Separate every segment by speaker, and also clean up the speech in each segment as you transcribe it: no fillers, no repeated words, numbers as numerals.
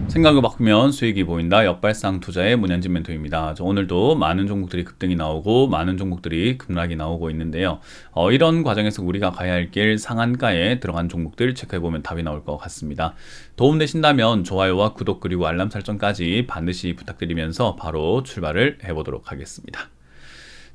Speaker 1: 생각을 바꾸면 수익이 보인다. 역발상 투자의 문현진 멘토입니다. 오늘도 많은 종목들이 급등이 나오고 많은 종목들이 급락이 나오고 있는데요. 이런 과정에서 우리가 가야 할 길 상한가에 들어간 종목들 체크해보면 답이 나올 것 같습니다. 도움되신다면 좋아요와 구독 그리고 알람 설정까지 반드시 부탁드리면서 바로 출발을 해보도록 하겠습니다.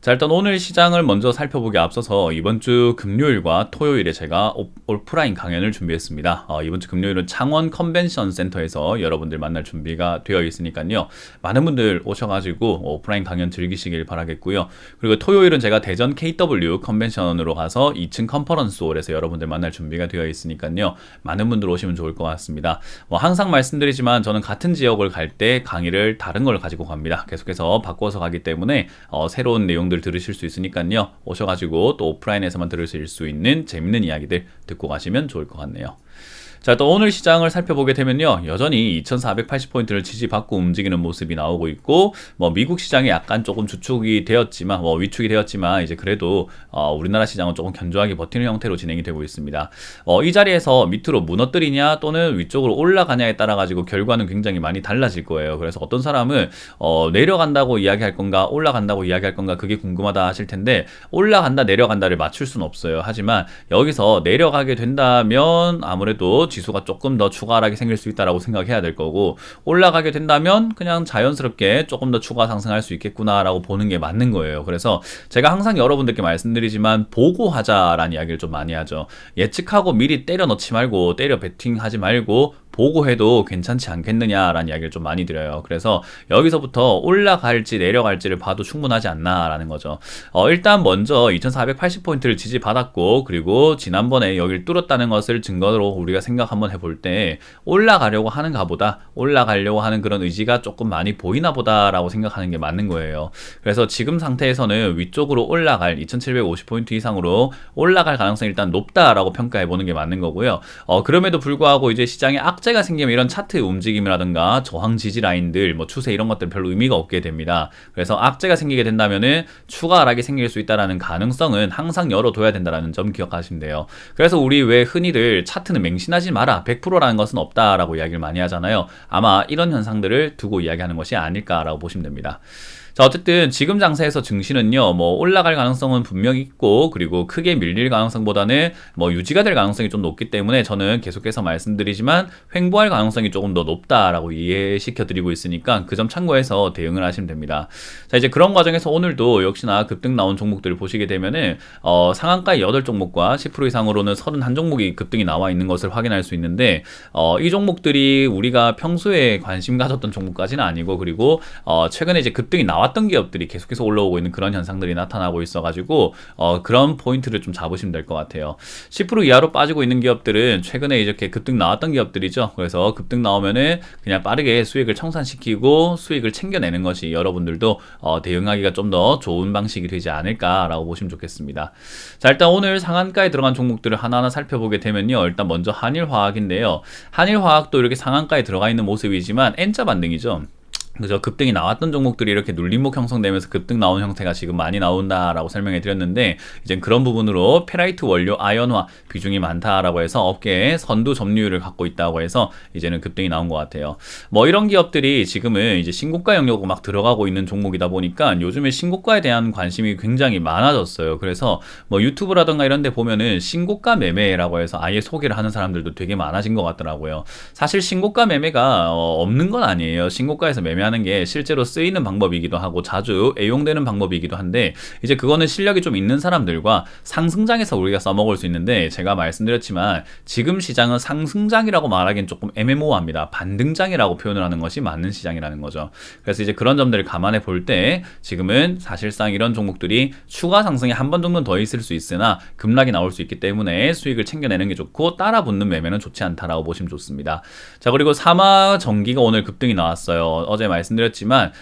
Speaker 1: 자, 일단 오늘 시장을 먼저 살펴보기 앞서서 이번 주 금요일과 토요일에 제가 오프라인 강연을 준비했습니다. 이번 주 금요일은 창원 컨벤션 센터에서 여러분들 만날 준비가 되어 있으니까요. 많은 분들 오셔가지고 오프라인 강연 즐기시길 바라겠고요. 그리고 토요일은 제가 대전 KW 컨벤션으로 가서 2층 컨퍼런스홀에서 여러분들 만날 준비가 되어 있으니까요. 많은 분들 오시면 좋을 것 같습니다. 항상 말씀드리지만 저는 같은 지역을 갈 때 강의를 다른 걸 가지고 갑니다. 계속해서 바꿔서 가기 때문에 새로운 내용들 들으실 수 있으니까요. 오셔가지고 또 오프라인에서만 들으실 수 있는 재밌는 이야기들 듣고 가시면 좋을 것 같네요. 자, 또 오늘 시장을 살펴보게 되면요. 여전히 2480포인트를 지지받고 움직이는 모습이 나오고 있고, 미국 시장이 약간 조금 주축이 되었지만, 위축이 되었지만, 이제 그래도, 우리나라 시장은 조금 견조하게 버티는 형태로 진행이 되고 있습니다. 이 자리에서 밑으로 무너뜨리냐, 또는 위쪽으로 올라가냐에 따라가지고 결과는 굉장히 많이 달라질 거예요. 그래서 어떤 사람은, 내려간다고 이야기할 건가, 올라간다고 이야기할 건가, 그게 궁금하다 하실 텐데, 올라간다, 내려간다를 맞출 수는 없어요. 하지만, 여기서 내려가게 된다면, 아무래도 지수가 조금 더 추가 하락이 생길 수 있다라고 생각해야 될 거고, 올라가게 된다면 그냥 자연스럽게 조금 더 추가 상승할 수 있겠구나라고 보는 게 맞는 거예요. 그래서 제가 항상 여러분들께 말씀드리지만 보고하자라는 이야기를 좀 많이 하죠. 예측하고 미리 때려 넣지 말고 때려 베팅하지 말고 보고해도 괜찮지 않겠느냐라는 이야기를 좀 많이 드려요. 그래서 여기서부터 올라갈지 내려갈지를 봐도 충분하지 않나라는 거죠. 일단 먼저 2480포인트를 지지받았고, 그리고 지난번에 여기를 뚫었다는 것을 증거로 우리가 생각 한번 해볼 때 올라가려고 하는가 보다, 올라가려고 하는 그런 의지가 조금 많이 보이나 보다라고 생각하는 게 맞는 거예요. 그래서 지금 상태에서는 위쪽으로 올라갈 2750포인트 이상으로 올라갈 가능성이 일단 높다라고 평가해 보는 게 맞는 거고요. 그럼에도 불구하고 이제 시장의 악재가 생기면 이런 차트의 움직임이라든가 저항 지지 라인들, 추세 이런 것들 별로 의미가 없게 됩니다. 그래서 악재가 생기게 된다면은 추가 하락이 생길 수 있다라는 가능성은 항상 열어둬야 된다라는 점 기억하시면 돼요. 그래서 우리 왜 흔히들 차트는 맹신하지 마라, 100%라는 것은 없다라고 이야기를 많이 하잖아요. 아마 이런 현상들을 두고 이야기하는 것이 아닐까라고 보시면 됩니다. 자, 어쨌든 지금 장세에서 증시는요, 올라갈 가능성은 분명히 있고, 그리고 크게 밀릴 가능성보다는 유지가 될 가능성이 좀 높기 때문에 저는 계속해서 말씀드리지만 횡보할 가능성이 조금 더 높다라고 이해시켜 드리고 있으니까 그 점 참고해서 대응을 하시면 됩니다. 자, 이제 그런 과정에서 오늘도 역시나 급등 나온 종목들을 보시게 되면은 상한가의 8종목과 10% 이상으로는 31종목이 급등이 나와 있는 것을 확인할 수 있는데, 이 종목들이 우리가 평소에 관심 가졌던 종목까지는 아니고, 그리고 최근에 이제 급등이 나왔던 기업들이 계속해서 올라오고 있는 그런 현상들이 나타나고 있어가지고 그런 포인트를 좀 잡으시면 될 것 같아요. 10% 이하로 빠지고 있는 기업들은 최근에 이렇게 급등 나왔던 기업들이죠. 그래서 급등 나오면은 그냥 빠르게 수익을 청산시키고 수익을 챙겨내는 것이 여러분들도 대응하기가 좀 더 좋은 방식이 되지 않을까라고 보시면 좋겠습니다. 자, 일단 오늘 상한가에 들어간 종목들을 하나하나 살펴보게 되면요, 일단 먼저 한일화학인데요. 한일화학도 이렇게 상한가에 들어가 있는 모습이지만 N자 반등이죠. 그죠? 급등이 나왔던 종목들이 이렇게 눌림목 형성되면서 급등 나온 형태가 지금 많이 나온다라고 설명해 드렸는데, 이제 그런 부분으로 페라이트 원료 아연화 비중이 많다라고 해서 업계에 선두 점유율을 갖고 있다고 해서 이제는 급등이 나온 것 같아요. 이런 기업들이 지금은 이제 신고가 영역으로 막 들어가고 있는 종목이다 보니까 요즘에 신고가에 대한 관심이 굉장히 많아졌어요. 그래서 유튜브라던가 이런 데 보면은 신고가 매매라고 해서 아예 소개를 하는 사람들도 되게 많아진 것 같더라고요. 사실 신고가 매매가 없는 건 아니에요. 신고가에서 매매하는 게 실제로 쓰이는 방법이기도 하고 자주 애용되는 방법이기도 한데, 이제 그거는 실력이 좀 있는 사람들과 상승장에서 우리가 써먹을 수 있는데, 제가 말씀드렸지만 지금 시장은 상승장이라고 말하기엔 조금 애매모호합니다. 반등장이라고 표현을 하는 것이 맞는 시장이라는 거죠. 그래서 이제 그런 점들을 감안해 볼 때 지금은 사실상 이런 종목들이 추가 상승이 한 번 정도는 더 있을 수 있으나 급락이 나올 수 있기 때문에 수익을 챙겨내는 게 좋고, 따라 붙는 매매는 좋지 않다라고 보시면 좋습니다. 자, 그리고 삼화전기가 오늘 급등이 나왔어요. 어제 말씀드렸지만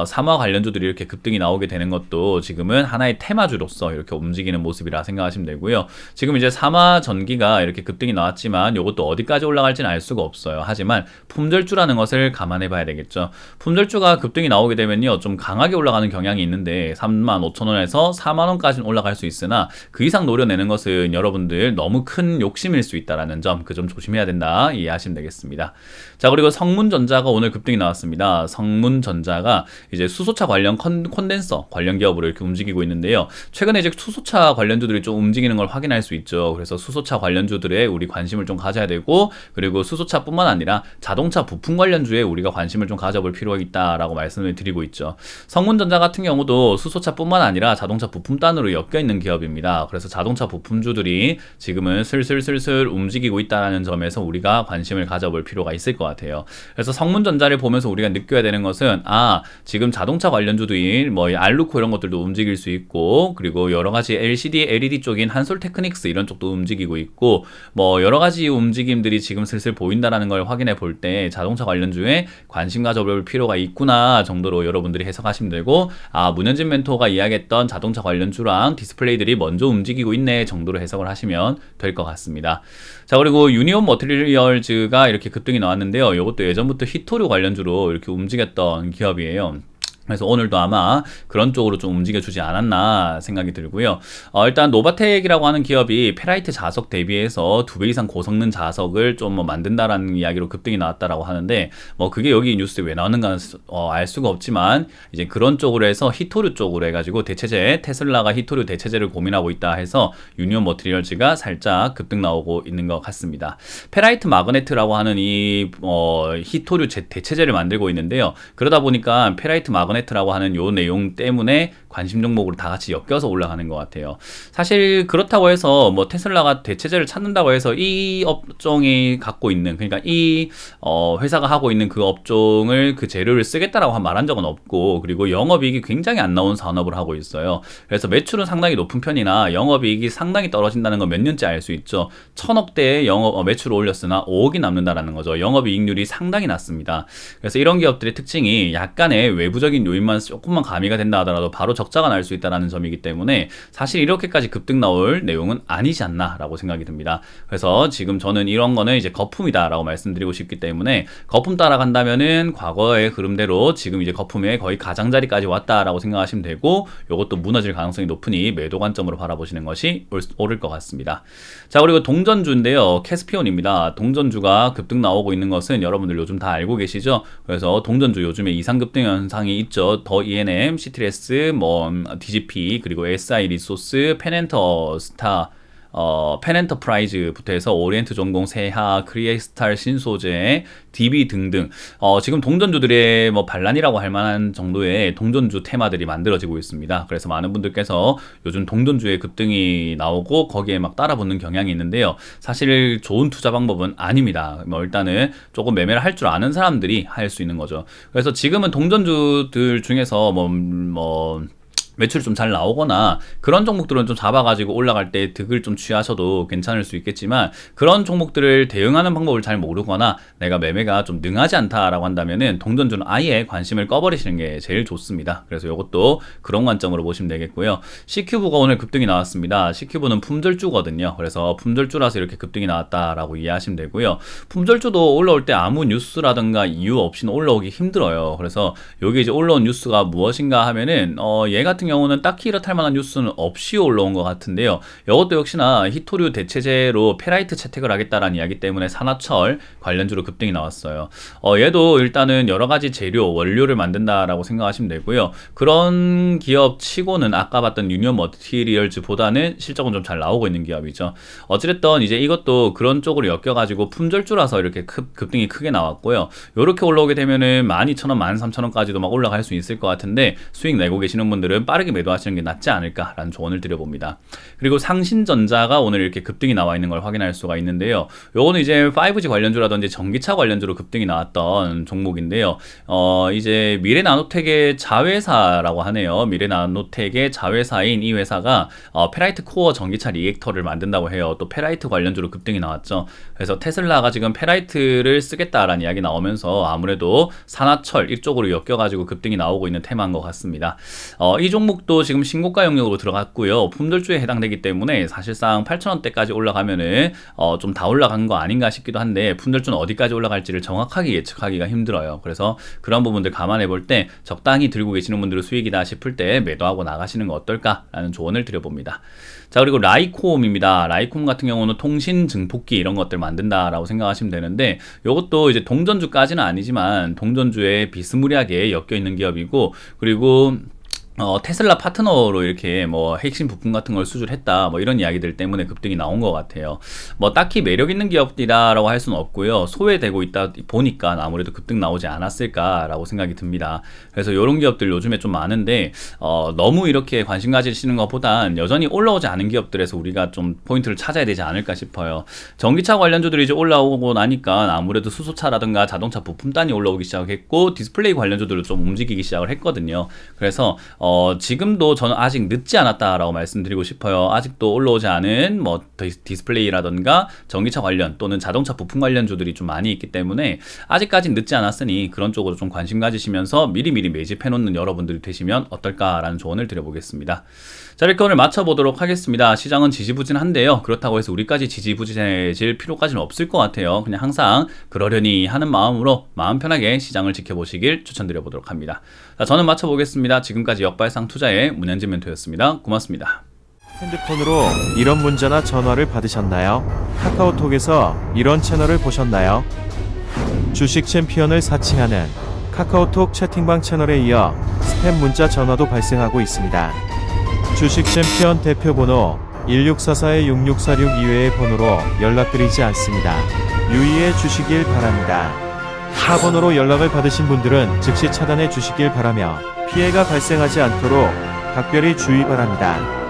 Speaker 1: 삼화 관련주들이 이렇게 급등이 나오게 되는 것도 지금은 하나의 테마주로서 이렇게 움직이는 모습이라 생각하시면 되고요. 지금 이제 삼화 전기가 이렇게 급등이 나왔지만 이것도 어디까지 올라갈지는 알 수가 없어요. 하지만 품절주라는 것을 감안해 봐야 되겠죠. 품절주가 급등이 나오게 되면요, 좀 강하게 올라가는 경향이 있는데 35,000원에서 4만원까지는 올라갈 수 있으나 그 이상 노려내는 것은 여러분들 너무 큰 욕심일 수 있다는 점, 그 점 조심해야 된다 이해하시면 되겠습니다. 자, 그리고 성문전자가 오늘 급등이 나왔습니다. 성문전자가 이제 수소차 관련 콘덴서 관련 기업으로 이렇게 움직이고 있는데요. 최근에 이제 수소차 관련주들이 좀 움직이는 걸 확인할 수 있죠. 그래서 수소차 관련주들에 우리 관심을 좀 가져야 되고, 그리고 수소차뿐만 아니라 자동차 부품 관련주에 우리가 관심을 좀 가져볼 필요가 있다라고 말씀을 드리고 있죠. 성문전자 같은 경우도 수소차뿐만 아니라 자동차 부품단으로 엮여 있는 기업입니다. 그래서 자동차 부품주들이 지금은 슬슬 움직이고 있다는 점에서 우리가 관심을 가져볼 필요가 있을 것 같아요. 그래서 성문전자를 보면서 우리가 느껴야 되는 것은, 지금 자동차 관련주들이 뭐 알루코 이런 것들도 움직일 수 있고, 그리고 여러 가지 LCD, LED 쪽인 한솔테크닉스 이런 쪽도 움직이고 있고, 뭐 여러 가지 움직임들이 지금 슬슬 보인다라는 걸 확인해 볼 때 자동차 관련주에 관심 가져볼 필요가 있구나 정도로 여러분들이 해석하시면 되고, 문현진 멘토가 이야기했던 자동차 관련주랑 디스플레이들이 먼저 움직이고 있네 정도로 해석을 하시면 될 것 같습니다. 자, 그리고 유니온 머티리얼즈가 이렇게 급등이 나왔는데요. 이것도 예전부터 히토류 관련주로 이렇게 움직였던 기업이에요. 그래서 오늘도 아마 그런 쪽으로 좀 움직여주지 않았나 생각이 들고요. 일단 노바텍이라고 하는 기업이 페라이트 자석 대비해서 2배 이상 고성능 자석을 좀 만든다라는 이야기로 급등이 나왔다라고 하는데, 뭐 그게 여기 뉴스에 왜 나오는가는 알 수가 없지만, 이제 그런 쪽으로 해서 히토류 쪽으로 해가지고 대체제, 테슬라가 히토류 대체제를 고민하고 있다 해서 유니온 머티리얼즈가 살짝 급등 나오고 있는 것 같습니다. 페라이트 마그네트라고 하는 이 히토류 대체제를 만들고 있는데요. 그러다 보니까 페라이트 마그네트라고 하는 요 내용 때문에 관심 종목으로 다 같이 엮여서 올라가는 것 같아요. 사실 그렇다고 해서 뭐 테슬라가 대체제를 찾는다고 해서 이 업종이 갖고 있는, 그러니까 이 회사가 하고 있는 그 업종을 그 재료를 쓰겠다라고 말한 적은 없고, 그리고 영업이익이 굉장히 안 나온 산업을 하고 있어요. 그래서 매출은 상당히 높은 편이나 영업이익이 상당히 떨어진다는 건 몇 년째 알 수 있죠. 1000억대의 매출을 올렸으나 5억이 남는다라는 거죠. 영업이익률이 상당히 낮습니다. 그래서 이런 기업들의 특징이 약간의 외부적인 요인만 조금만 가미가 된다 하더라도 바로 적자가 날 수 있다는 점이기 때문에 사실 이렇게까지 급등 나올 내용은 아니지 않나 라고 생각이 듭니다. 그래서 지금 저는 이런 거는 이제 거품이다 라고 말씀드리고 싶기 때문에, 거품 따라간다면은 과거의 흐름대로 지금 이제 거품의 거의 가장자리까지 왔다라고 생각하시면 되고, 이것도 무너질 가능성이 높으니 매도 관점으로 바라보시는 것이 옳을 것 같습니다. 자, 그리고 동전주인데요. 캐스피온입니다. 동전주가 급등 나오고 있는 것은 여러분들 요즘 다 알고 계시죠? 그래서 동전주 요즘에 이상급등 현상이 있죠. 더 ENM, CTS, DGP, 그리고 SI 리소스, 페넨터 스타, 펜엔터프라이즈부터 해서 오리엔트 전공, 세하, 크리에스탈, 신소재, DB 등등 지금 동전주들의 반란이라고 할 만한 정도의 동전주 테마들이 만들어지고 있습니다. 그래서 많은 분들께서 요즘 동전주의 급등이 나오고 거기에 막 따라붙는 경향이 있는데요. 사실 좋은 투자 방법은 아닙니다. 일단은 조금 매매를 할 줄 아는 사람들이 할 수 있는 거죠. 그래서 지금은 동전주들 중에서 매출이 좀 잘 나오거나 그런 종목들은 좀 잡아가지고 올라갈 때 득을 좀 취하셔도 괜찮을 수 있겠지만, 그런 종목들을 대응하는 방법을 잘 모르거나 내가 매매가 좀 능하지 않다라고 한다면은 동전주는 아예 관심을 꺼버리시는 게 제일 좋습니다. 그래서 이것도 그런 관점으로 보시면 되겠고요. C큐브가 오늘 급등이 나왔습니다. C큐브는 품절주거든요. 그래서 품절주라서 이렇게 급등이 나왔다라고 이해하시면 되고요. 품절주도 올라올 때 아무 뉴스라든가 이유 없이는 올라오기 힘들어요. 그래서 여기 이제 올라온 뉴스가 무엇인가 하면은 얘 같은 경우는 딱히 이렇다 할 만한 뉴스는 없이 올라온 것 같은데요. 이것도 역시나 히토류 대체제로 페라이트 채택을 하겠다라는 이야기 때문에 산화철 관련주로 급등이 나왔어요. 얘도 일단은 여러 가지 재료, 원료를 만든다라고 생각하시면 되고요. 그런 기업 치고는 아까 봤던 유니온 머티리얼즈보다는 실적은 좀 잘 나오고 있는 기업이죠. 어찌됐든 이제 이것도 그런 쪽으로 엮여가지고 품절주라서 이렇게 급등이 크게 나왔고요. 이렇게 올라오게 되면은 12,000원, 13,000원까지도 막 올라갈 수 있을 것 같은데, 수익 내고 계시는 분들은 빠르게 매도하시는 게 낫지 않을까라는 조언을 드려봅니다. 그리고 상신전자가 오늘 이렇게 급등이 나와 있는 걸 확인할 수가 있는데요. 요거는 이제 5G 관련주라든지 전기차 관련주로 급등이 나왔던 종목인데요. 이제 미래나노텍의 자회사라고 하네요. 미래나노텍의 자회사인 이 회사가 페라이트 코어 전기차 리액터를 만든다고 해요. 또 페라이트 관련주로 급등이 나왔죠. 그래서 테슬라가 지금 페라이트를 쓰겠다라는 이야기 나오면서 아무래도 산화철 이쪽으로 엮여가지고 급등이 나오고 있는 테마인 것 같습니다. 이 종목도 지금 신고가 영역으로 들어갔고요. 품절주에 해당되기 때문에 사실상 8,000원대까지 올라가면은 좀 다 올라간 거 아닌가 싶기도 한데 품절주는 어디까지 올라갈지를 정확하게 예측하기가 힘들어요. 그래서 그런 부분들 감안해 볼 때 적당히 들고 계시는 분들은 수익이다 싶을 때 매도하고 나가시는 거 어떨까라는 조언을 드려봅니다. 자, 그리고 라이콤입니다. 라이콤 같은 경우는 통신 증폭기 이런 것들 만든다라고 생각하시면 되는데 이것도 이제 동전주까지는 아니지만 동전주에 비스무리하게 엮여 있는 기업이고, 그리고 테슬라 파트너로 이렇게 뭐 핵심 부품 같은 걸 수주했다 뭐 이런 이야기들 때문에 급등이 나온 것 같아요. 뭐 딱히 매력 있는 기업이라고 할 수는 없고요. 소외되고 있다 보니까 아무래도 급등 나오지 않았을까라고 생각이 듭니다. 그래서 이런 기업들 요즘에 좀 많은데 너무 이렇게 관심 가지시는 것보단 여전히 올라오지 않은 기업들에서 우리가 좀 포인트를 찾아야 되지 않을까 싶어요. 전기차 관련주들이 이제 올라오고 나니까 아무래도 수소차라든가 자동차 부품단이 올라오기 시작했고 디스플레이 관련주들도 좀 움직이기 시작을 했거든요. 그래서 지금도 저는 아직 늦지 않았다라고 말씀드리고 싶어요. 아직도 올라오지 않은 뭐 디스플레이라던가 전기차 관련 또는 자동차 부품 관련주들이 좀 많이 있기 때문에 아직까지는 늦지 않았으니 그런 쪽으로 좀 관심 가지시면서 미리미리 매집해 놓는 여러분들이 되시면 어떨까라는 조언을 드려보겠습니다. 자, 이렇게 오늘 맞춰보도록 하겠습니다. 시장은 지지부진한데요. 그렇다고 해서 우리까지 지지부진해질 필요까지는 없을 것 같아요. 그냥 항상 그러려니 하는 마음으로 마음 편하게 시장을 지켜보시길 추천드려보도록 합니다. 자, 저는 맞춰보겠습니다. 지금까지 역발상 투자의 문현진 멘토였습니다. 고맙습니다.
Speaker 2: 핸드폰으로 이런 문자나 전화를 받으셨나요? 카카오톡에서 이런 채널을 보셨나요? 주식 챔피언을 사칭하는 카카오톡 채팅방 채널에 이어 스팸 문자 전화도 발생하고 있습니다. 주식 챔피언 대표번호 1644-6646 이외의 번호로 연락드리지 않습니다. 유의해 주시길 바랍니다. 타 번호로 연락을 받으신 분들은 즉시 차단해 주시길 바라며 피해가 발생하지 않도록 각별히 주의 바랍니다.